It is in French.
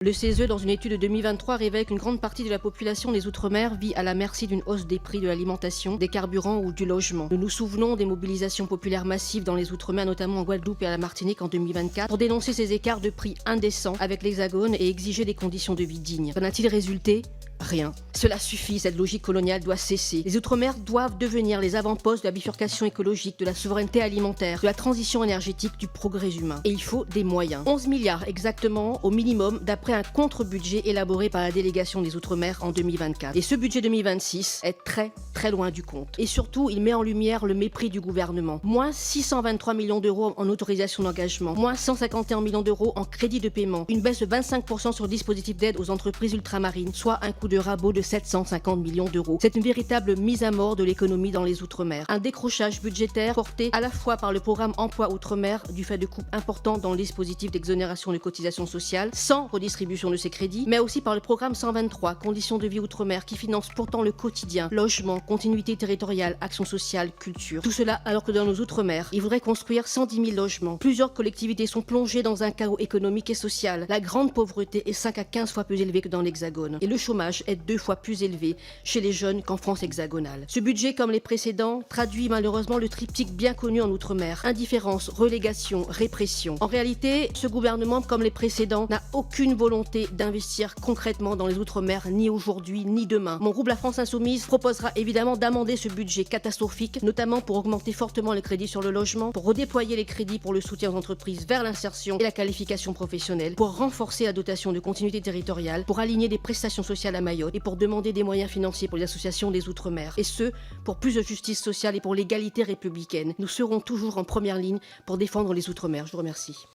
Le CESE, dans une étude de 2023, révèle qu'une grande partie de la population des Outre-mer vit à la merci d'une hausse des prix de l'alimentation, des carburants ou du logement. Nous nous souvenons des mobilisations populaires massives dans les Outre-mer, notamment en Guadeloupe et à la Martinique en 2024, pour dénoncer ces écarts de prix indécents avec l'Hexagone et exiger des conditions de vie dignes. Qu'en a-t-il résulté ? Rien. Cela suffit, cette logique coloniale doit cesser. Les Outre-mer doivent devenir les avant-postes de la bifurcation écologique, de la souveraineté alimentaire, de la transition énergétique, du progrès humain. Et il faut des moyens. 11 milliards exactement, au minimum, d'après un contre-budget élaboré par la délégation des Outre-mer en 2024. Et ce budget 2026 est très loin du compte. Et surtout, il met en lumière le mépris du gouvernement. Moins 623 millions d'euros en autorisation d'engagement, moins 151 millions d'euros en crédit de paiement, une baisse de 25% sur le dispositif d'aide aux entreprises ultramarines, soit un coût de rabot de 750 millions d'euros. C'est une véritable mise à mort de l'économie dans les Outre-mer. Un décrochage budgétaire porté à la fois par le programme Emploi Outre-mer du fait de coupes importantes dans le dispositif d'exonération de cotisations sociales, sans redistribution de ces crédits, mais aussi par le programme 123, Conditions de vie Outre-mer, qui finance pourtant le quotidien, logement, continuité territoriale, action sociale, culture. Tout cela alors que dans nos Outre-mer, il faudrait construire 110 000 logements. Plusieurs collectivités sont plongées dans un chaos économique et social. La grande pauvreté est 5 à 15 fois plus élevée que dans l'Hexagone. Et le chômage est 2 fois plus élevé chez les jeunes qu'en France hexagonale. Ce budget, comme les précédents, traduit malheureusement le triptyque bien connu en Outre-mer: indifférence, relégation, répression. En réalité, ce gouvernement, comme les précédents, n'a aucune volonté d'investir concrètement dans les Outre-mer, ni aujourd'hui, ni demain. Mon groupe La France Insoumise proposera évidemment d'amender ce budget catastrophique, notamment pour augmenter fortement les crédits sur le logement, pour redéployer les crédits pour le soutien aux entreprises vers l'insertion et la qualification professionnelle, pour renforcer la dotation de continuité territoriale, pour aligner des prestations sociales à Mayotte et pour demander des moyens financiers pour les associations des Outre-mer. Et ce, pour plus de justice sociale et pour l'égalité républicaine. Nous serons toujours en première ligne pour défendre les Outre-mer. Je vous remercie.